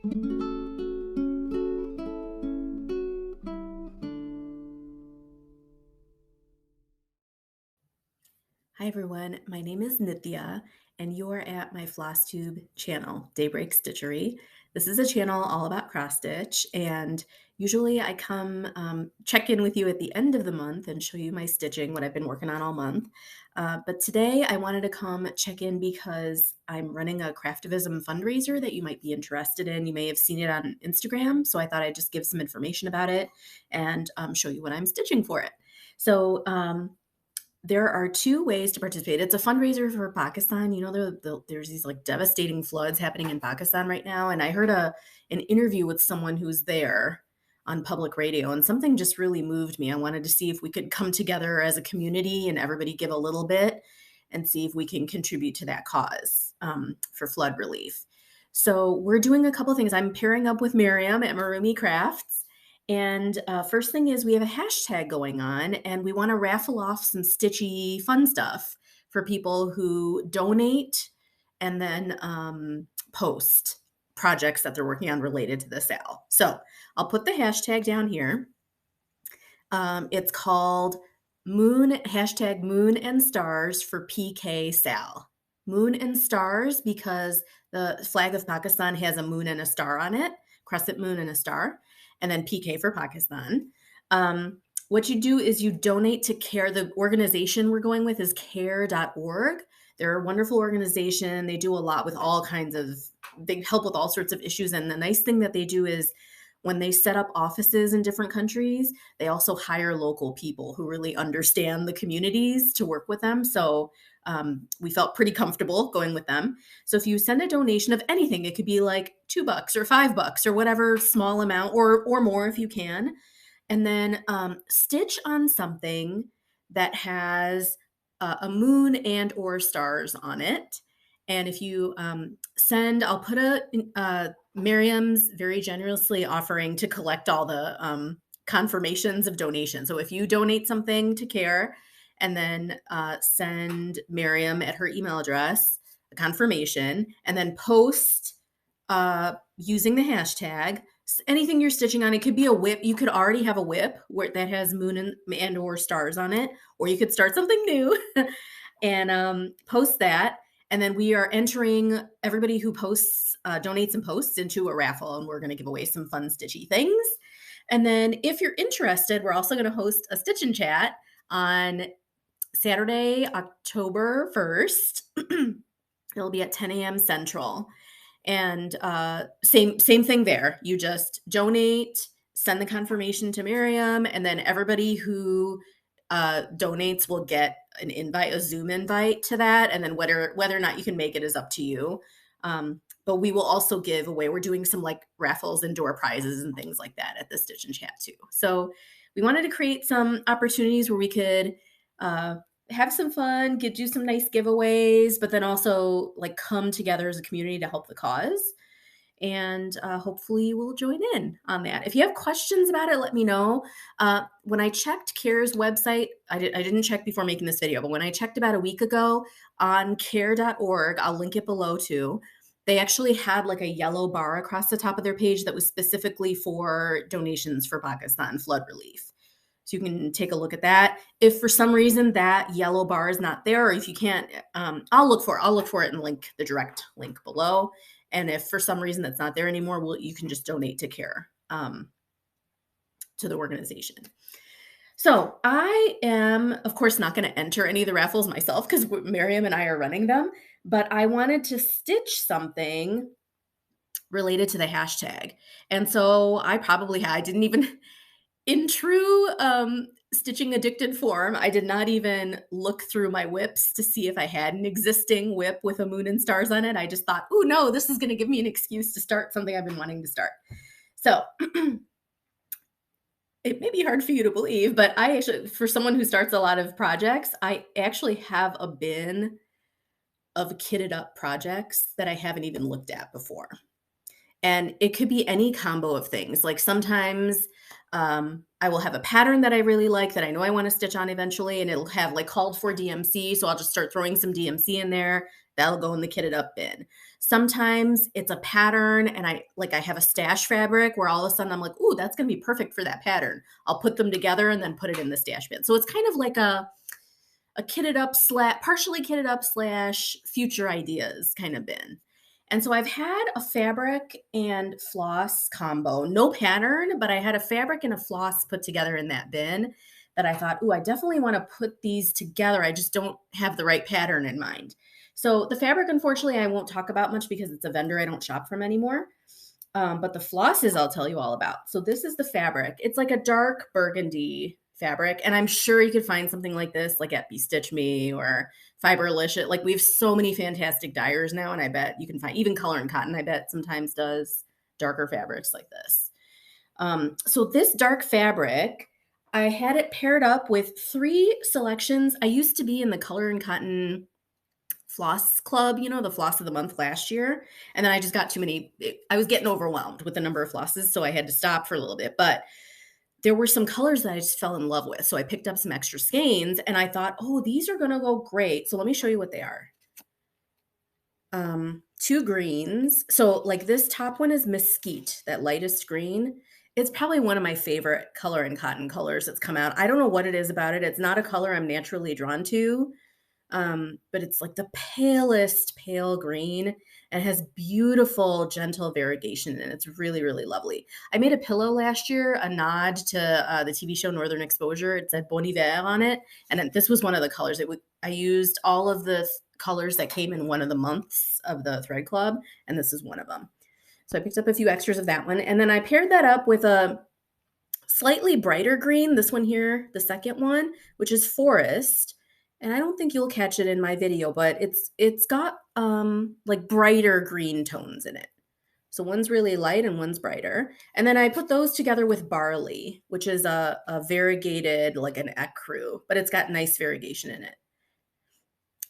Hi everyone, my name is Nitya, and you're at my Flosstube channel, Daybreak Stitchery. This is a channel all about cross stitch, and usually I come check in with you at the end of the month and show you my stitching, what I've been working on all month. But today I wanted to come check in because I'm running a craftivism fundraiser that you might be interested in. You may have seen it on Instagram, so I thought I'd just give some information about it and show you what I'm stitching for it. So there are two ways to participate. It's a fundraiser for Pakistan. You know, there's these like devastating floods happening in Pakistan right now. And I heard an interview with someone who's there on public radio, and something just really moved me. I wanted to see if we could come together as a community and everybody give a little bit and see if we can contribute to that cause for flood relief. So we're doing a couple things. I'm pairing up with Maryam at MarroomyCrafts. And first thing is we have a hashtag going on, and we want to raffle off some stitchy fun stuff for people who donate and then post projects that they're working on related to the sale. So I'll put the hashtag down here. It's called hashtag Moon and Stars for PKsal. Moon and Stars because the flag of Pakistan has a moon and a star on it, crescent moon and a star, and then PK for Pakistan. What you do is you donate to CARE. The organization we're going with is care.org. They're a wonderful organization. They do a lot with all kinds of, they help with all sorts of issues. And the nice thing that they do is when they set up offices in different countries, they also hire local people who really understand the communities to work with them. So we felt pretty comfortable going with them. So if you send a donation of anything, it could be like $2 or $5 or whatever small amount, or more if you can, and then stitch on something that has a moon and or stars on it. And if you send, I'll put Maryam's very generously offering to collect all the confirmations of donation. So if you donate something to CARE and then send Maryam at her email address a confirmation, and then post using the hashtag anything you're stitching on. It could be a whip. You could already have a whip that has moon and or stars on it, or you could start something new and post that. And then we are entering everybody who posts, donates and posts into a raffle, and we're going to give away some fun stitchy things. And then if you're interested, we're also going to host a stitch and chat on Saturday, October 1st. It'll be at 10 a.m. Central. And same thing there. You just donate, send the confirmation to Maryam, and then everybody who donates will get an invite, a Zoom invite to that. And then whether or not you can make it is up to you. But we will also give away, we're doing some like raffles and door prizes and things like that at the Stitch and Chat too. So we wanted to create some opportunities where we could have some fun, do some nice giveaways, but then also like come together as a community to help the cause. And hopefully we'll join in on that. If you have questions about it, let me know. When I checked CARE's website, I didn't check before making this video, but when I checked about a week ago on care.org, I'll link it below too. They actually had like a yellow bar across the top of their page that was specifically for donations for Pakistan flood relief. So you can take a look at that. If for some reason that yellow bar is not there, or if you can't, I'll look for it and link the direct link below. And if for some reason that's not there anymore, you can just donate to CARE, to the organization. So I am, of course, not going to enter any of the raffles myself because Maryam and I are running them, but I wanted to stitch something related to the hashtag. And so I didn't even, in true stitching addicted form, I did not even look through my whips to see if I had an existing whip with a moon and stars on it. I just thought, oh no, this is going to give me an excuse to start something I've been wanting to start. So it may be hard for you to believe, but I actually, for someone who starts a lot of projects, I actually have a bin of kitted up projects that I haven't even looked at before. And it could be any combo of things. Like sometimes I will have a pattern that I really like that I know I want to stitch on eventually, and it'll have like called for DMC. So I'll just start throwing some DMC in there. That'll go in the kitted up bin. Sometimes it's a pattern and I have a stash fabric where all of a sudden I'm like, ooh, that's going to be perfect for that pattern. I'll put them together and then put it in the stash bin. So it's kind of like a kitted up partially kitted up / future ideas kind of bin. And so I've had a fabric and floss combo, no pattern, but I had a fabric and a floss put together in that bin that I thought, ooh, I definitely want to put these together. I just don't have the right pattern in mind. So the fabric, unfortunately, I won't talk about much because it's a vendor I don't shop from anymore. But the flosses I'll tell you all about. So this is the fabric. It's like a dark burgundy fabric. And I'm sure you could find something like this like at Stitch Me or Fiberlicious. Like we have so many fantastic dyers now, and I bet you can find even Color and Cotton, I bet sometimes does darker fabrics like this. So this dark fabric, I had it paired up with 3 selections. I used to be in the Color and Cotton floss club, the floss of the month last year. And then I just got too many. I was getting overwhelmed with the number of flosses. So I had to stop for a little bit. But there were some colors that I just fell in love with. So I picked up some extra skeins and I thought, oh, these are going to go great. So let me show you what they are. 2 greens. So like this top one is Mesquite, that lightest green. It's probably one of my favorite Color and Cotton colors that's come out. I don't know what it is about it. It's not a color I'm naturally drawn to. But it's like the palest pale green and has beautiful, gentle variegation in it. It's really, really lovely. I made a pillow last year, a nod to the TV show Northern Exposure. It said Bon Hiver on it. And this was one of the colors. I used all of the colors that came in one of the months of the Thread Club, and this is one of them. So I picked up a few extras of that one. And then I paired that up with a slightly brighter green, this one here, the second one, which is Forest. And I don't think you'll catch it in my video, but it's got like brighter green tones in it. So one's really light and one's brighter. And then I put those together with Barley, which is a variegated, like an ecru, but it's got nice variegation in it.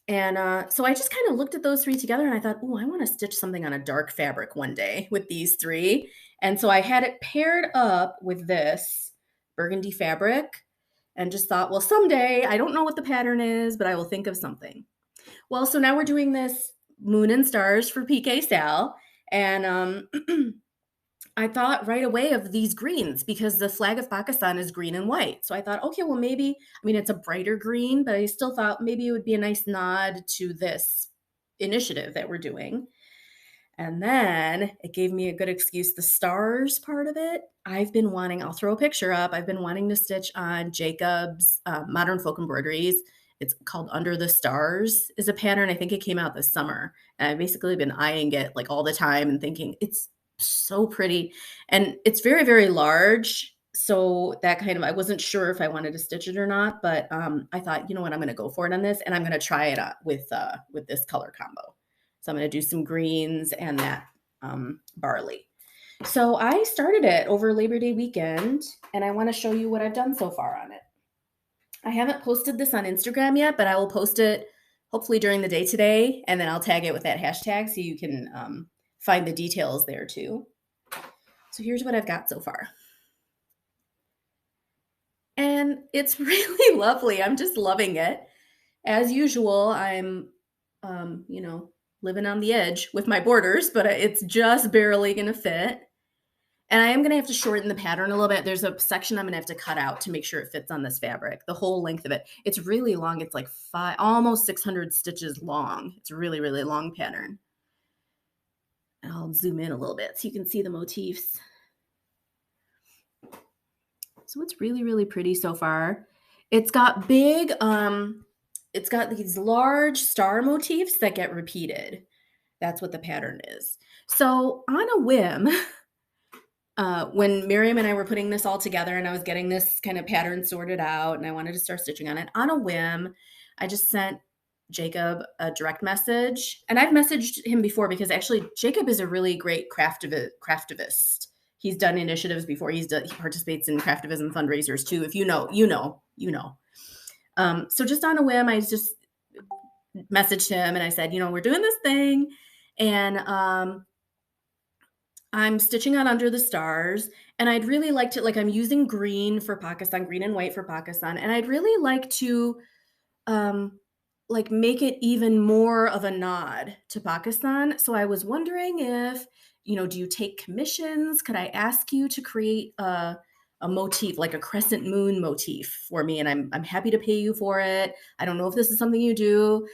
And so I just kind of looked at those 3 together and I thought, oh, I want to stitch something on a dark fabric one day with these 3. And so I had it paired up with this burgundy fabric. And just thought, well, someday, I don't know what the pattern is, but I will think of something. Well, so now we're doing this Moon and Stars for PKsal. And I thought right away of these greens because the flag of Pakistan is green and white. So I thought, okay, well, maybe, it's a brighter green, but I still thought maybe it would be a nice nod to this initiative that we're doing. And then it gave me a good excuse, the stars part of it. I'll throw a picture up. I've been wanting to stitch on Jacob's Modern Folk Embroideries. It's called Under the Stars is a pattern. I think it came out this summer. And I've basically been eyeing it like all the time and thinking it's so pretty. And it's very, very large. So I wasn't sure if I wanted to stitch it or not, but I thought, you know what, I'm going to go for it on this. And I'm going to try it out with this color combo. So I'm going to do some greens and that barley. So I started it over Labor Day weekend, and I want to show you what I've done so far on it. I haven't posted this on Instagram yet, but I will post it hopefully during the day today, and then I'll tag it with that hashtag so you can find the details there too. So here's what I've got so far. And it's really lovely. I'm just loving it. As usual, I'm, living on the edge with my borders, but it's just barely going to fit. And I am going to have to shorten the pattern a little bit. There's a section I'm going to have to cut out to make sure it fits on this fabric, the whole length of it. It's really long. It's like almost 600 stitches long. It's a really, really long pattern. And I'll zoom in a little bit so you can see the motifs. So it's really, really pretty so far. It's got it's got these large star motifs that get repeated. That's what the pattern is. So on a whim, when Maryam and I were putting this all together and I was getting this kind of pattern sorted out and I wanted to start stitching on it, on a whim, I just sent Jacob a direct message. And I've messaged him before because actually Jacob is a really great craftivist. He's done initiatives before. He participates in craftivism fundraisers too. If you know, you know. So just on a whim, I just messaged him and I said, we're doing this thing. And I'm stitching on Under the Stars, and I'd really like to, like, I'm using green for Pakistan, green and white for Pakistan, and I'd really like to, um, like, make it even more of a nod to Pakistan. So I was wondering if, do you take commissions? Could I ask you to create a motif, like a crescent moon motif for me? And I'm happy to pay you for it. I don't know if this is something you do.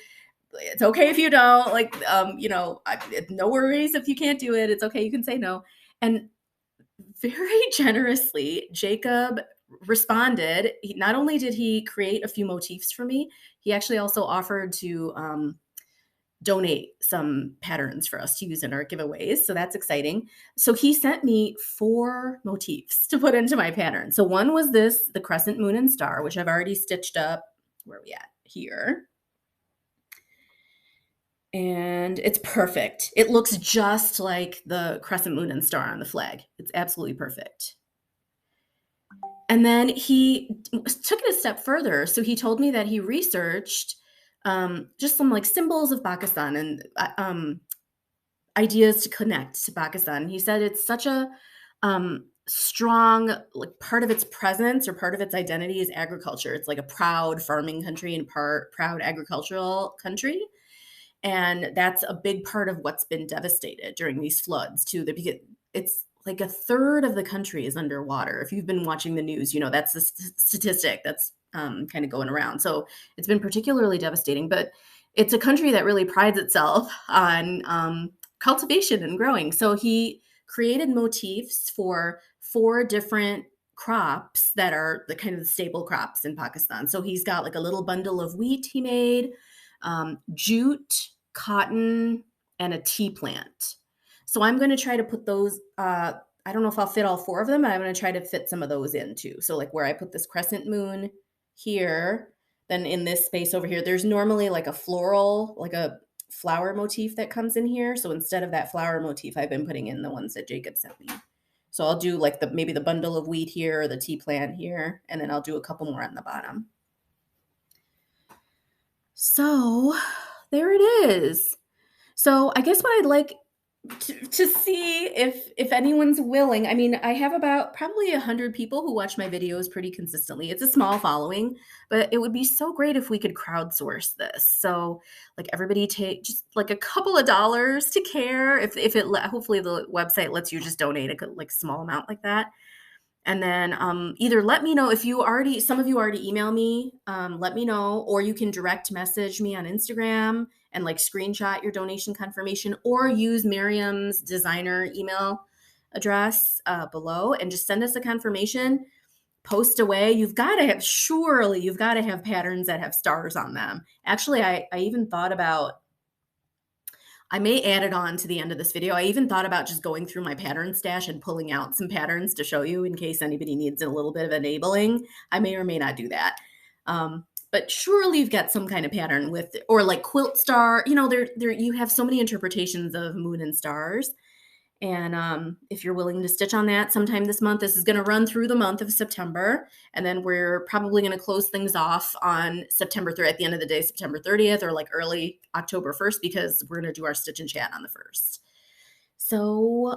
It's okay if you don't. Like, no worries if you can't do it. It's okay. You can say no. And very generously, Jacob responded. Not only did he create a few motifs for me, he actually also offered to donate some patterns for us to use in our giveaways. So that's exciting. So he sent me 4 motifs to put into my pattern. So one was the crescent moon and star, which I've already stitched up. Where are we at? Here. And it's perfect. It looks just like the crescent moon and star on the flag. It's absolutely perfect. And then he took it a step further. So he told me that he researched just some like symbols of Pakistan and ideas to connect to Pakistan. He said it's such a strong, like, part of its presence or part of its identity is agriculture. It's like a proud farming country and proud agricultural country. And that's a big part of what's been devastated during these floods too. It's like a third of the country is underwater. If you've been watching the news, that's the statistic that's kind of going around. So it's been particularly devastating, but it's a country that really prides itself on cultivation and growing. So he created motifs for 4 different crops that are the kind of the staple crops in Pakistan. So he's got like a little bundle of wheat he made, jute, cotton, and a tea plant. So I'm going to try to put those, I don't know if I'll fit all 4 of them, but I'm going to try to fit some of those in too. So like where I put this crescent moon here, then in this space over here, there's normally like a floral, like a flower motif that comes in here. So instead of that flower motif, I've been putting in the ones that Jacob sent me. So I'll do like maybe the bundle of wheat here or the tea plant here, and then I'll do a couple more on the bottom. So there it is. So I guess what I'd like to see if anyone's willing. I mean, I have about probably 100 people who watch my videos pretty consistently. It's a small following, but it would be so great if we could crowdsource this. So like everybody take just like a couple of dollars to care. If hopefully the website lets you just donate a like small amount like that. And then either let me know if some of you already email me, let me know, or you can direct message me on Instagram and like screenshot your donation confirmation, or use Maryam's designer email address below and just send us a confirmation. Post away. You've got to have patterns that have stars on them. Actually, I even thought about, I may add it on to the end of this video. I even thought about just going through my pattern stash and pulling out some patterns to show you in case anybody needs a little bit of enabling. I may or may not do that. But surely you've got some kind of pattern with, or like quilt star, you have so many interpretations of moon and stars. And if you're willing to stitch on that sometime this month, this is going to run through the month of September. And then we're probably going to close things off on September 3rd, at the end of the day, September 30th, or like early October 1st, because we're going to do our stitch and chat on the 1st. So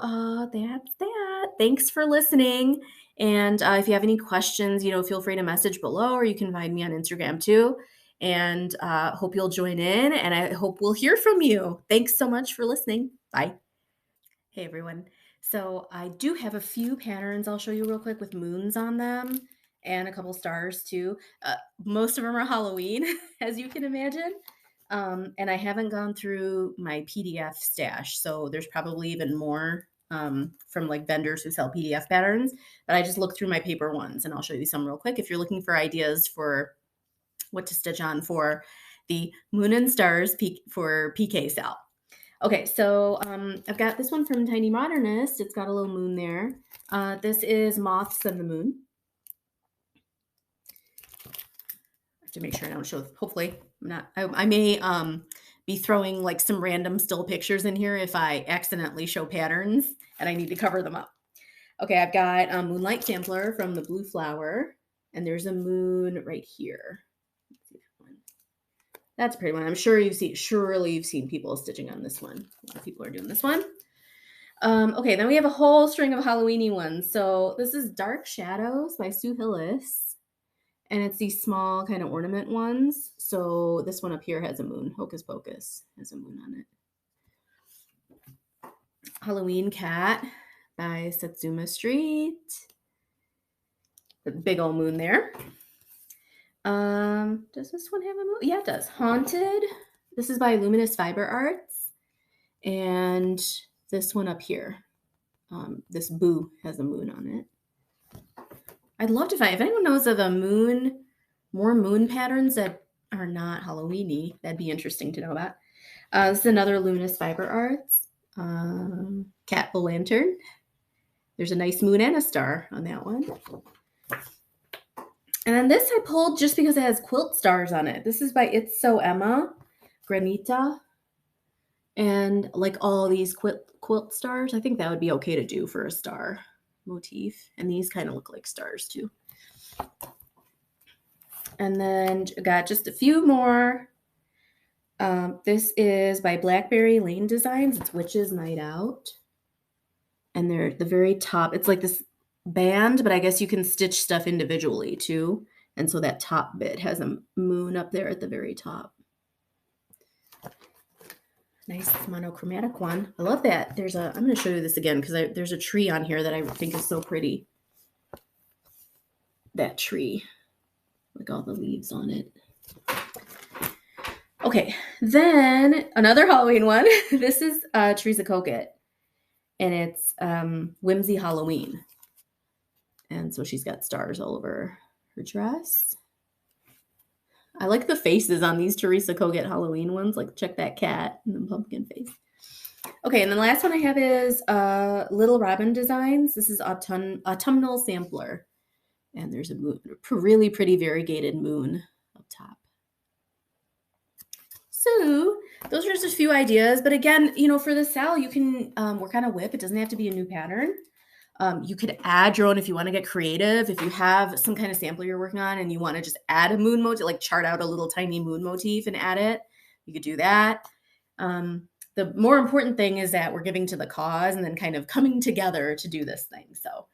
that's that. Thanks for listening. And if you have any questions, feel free to message below, or you can find me on Instagram too. And hope you'll join in, and I hope we'll hear from you. Thanks so much for listening. Bye. Hey everyone. So I do have a few patterns I'll show you real quick with moons on them and a couple stars too. Most of them are Halloween, as you can imagine. And I haven't gone through my PDF stash, so there's probably even more from like vendors who sell PDF patterns. But I just looked through my paper ones, and I'll show you some real quick if you're looking for ideas for what to stitch on for the Moon and Stars for PKsal. Okay, so I've got this one from Tiny Modernist. It's got a little moon there. This is Moths and the Moon. I have to make sure I don't show, hopefully I may be throwing like some random still pictures in here if I accidentally show patterns and I need to cover them up. Okay, I've got a Moonlight Sampler from the Blue Flower, and there's a moon right here. That's a pretty one. I'm sure surely you've seen people stitching on this one. A lot of people are doing this one. Okay, then we have a whole string of Halloween-y ones. So this is Dark Shadows by Sue Hillis. And it's these small kind of ornament ones. So this one up here has a moon. Hocus Pocus has a moon on it. Halloween Cat by Satsuma Street. The big old moon there. Does this one have a moon? Yeah, it does. Haunted. This is by Luminous Fiber Arts. And this one up here. This boo has a moon on it. I'd love to find, if anyone knows of more moon patterns that are not Halloween-y, that'd be interesting to know about. This is another Luminous Fiber Arts. Cat O' Lantern. There's a nice moon and a star on that one. And then this I pulled just because it has quilt stars on it. This is by It's So Emma, Granita. And like all these quilt stars, I think that would be okay to do for a star motif. And these kind of look like stars too. And then I got just a few more. This is by Blackberry Lane Designs. It's Witch's Night Out. And they're at the very top. It's like this band, but I guess you can stitch stuff individually too. And so that top bit has a moon up there at the very top. Nice monochromatic one. I love that. I'm going to show you this again because there's a tree on here that I think is so pretty. That tree, like all the leaves on it. Okay, then another Halloween one. This is Teresa Kokett, and it's Whimsy Halloween. And so she's got stars all over her dress. I like the faces on these Teresa Kokett Halloween ones. Like, check that cat and the pumpkin face. Okay, and the last one I have is Little Robin Designs. This is Autumnal Sampler. And there's a really pretty variegated moon up top. So those are just a few ideas. But again, for the sal, you can work on a whip. It doesn't have to be a new pattern. You could add your own if you want to get creative. If you have some kind of sampler you're working on and you want to just add a moon motif, like chart out a little tiny moon motif and add it, you could do that. The more important thing is that we're giving to the cause and then kind of coming together to do this thing. So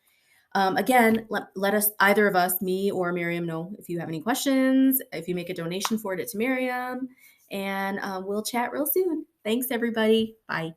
again, let us, either of us, me or Maryam, know if you have any questions. If you make a donation, forward it to Maryam, and we'll chat real soon. Thanks, everybody. Bye.